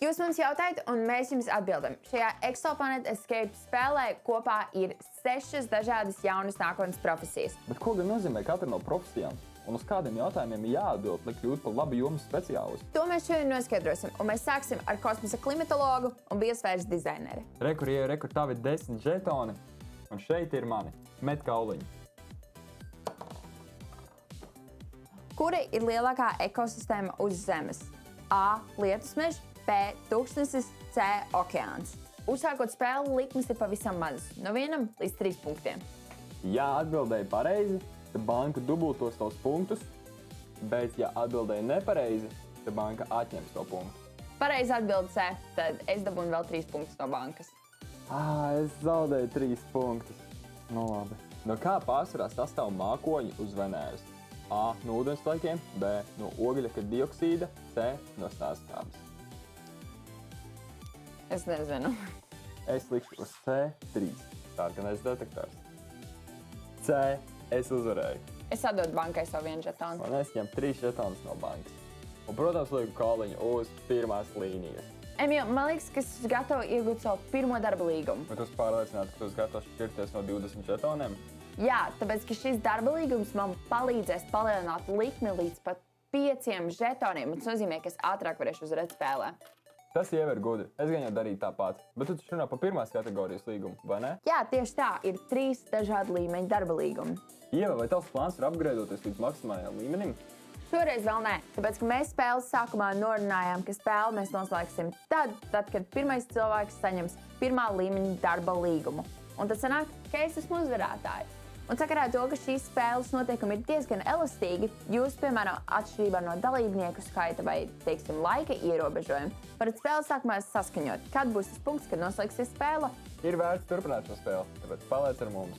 Jūs mums jautājat, un mēs jums atbildam. Šajā Exoplanet Escape spēlē kopā ir 6 dažādas jaunas nākotnes profesijas. Bet ko gan nozīmē katra no profesijām? Un uz kādiem jautājumiem ir jāatbild, lai kļūtu par labu jomas speciālistu? To mēs šodien noskaidrosim, un mēs sāksim ar kosmosa klimatologu un biosfēras dizaineru. Rekur tavi 10 žetoni, un šeit ir mani met kauliņi. Kura ir lielākā ekosistēma uz Zemes? A. Lietusmežs, B. Tūkstnesis, C. Okeāns. Uzsākot spēli, likmes ir pavisam mazas, no 1 līdz 3 punktiem. Ja atbildēji pareizi, tad banka dubultos tos punktus, bet ja atbildēji nepareizi, tad banka atņems to punktu. Pareizi atbildi C, tad es dabūnu vēl 3 punktus no bankas. Es zaudēju 3 punktus. Nu labi. No kā pārsvarā sastāv mākoņi uz Venēras? A. No ūdenspēkiem, B. No ogļaka dioksīda, C. No stāvskābes. Es nezinu. Es likšu uz C3. Sarkanais detektors. C. Es uzvarēju. Es atdodu bankai savu 1 žetonu. Un es ņemu 3 žetonus no bankas. Un, protams, lieku kauliņu uz pirmās līnijas. Emīl, man liekas, ka es esmu gatava iegūt savu pirmo darba līgumu. Bet tu esi pārliecināts, ka tu esi gatavs šķirties no 20 žetoniem? Jā, tāpēc, ka šis darba līgums man palīdzēs palielināt likmi līdz pat 5 žetoniem. Tas nozīmē, ka es ātrāk varēšu uzvarēt spēlē. Tas jau ir gudri. Es gan jau darīju tāpat. Bet tu taču runā par pirmās kategorijas līgumu, vai ne? Jā, tieši tā. Ir 3 dažādi līmeņi darba līgumi. Ieva, vai tavs plāns ir apgrēdoties līdz maksimālajām līmenim? Šoreiz vēl nē, tāpēc, ka mēs spēles sākumā norunājām, ka spēli mēs noslēgsim tad, kad pirmais cilvēks saņems pirmā līmeņa darba līgumu. Un tad sanāk, ka es esmu uzvarētājs. Un sakarā to, ka šīs spēles noteikumi ir diezgan elastīgi, jūs, piemēram, atšķirībā no dalībnieku skaita vai, teiksim, laika ierobežojuma, varat spēles sākumā saskaņot, kad būs tas punkts, kad noslēgsies spēle. Ir vērts turpināt šo spēli, tāpēc paliec ar mums.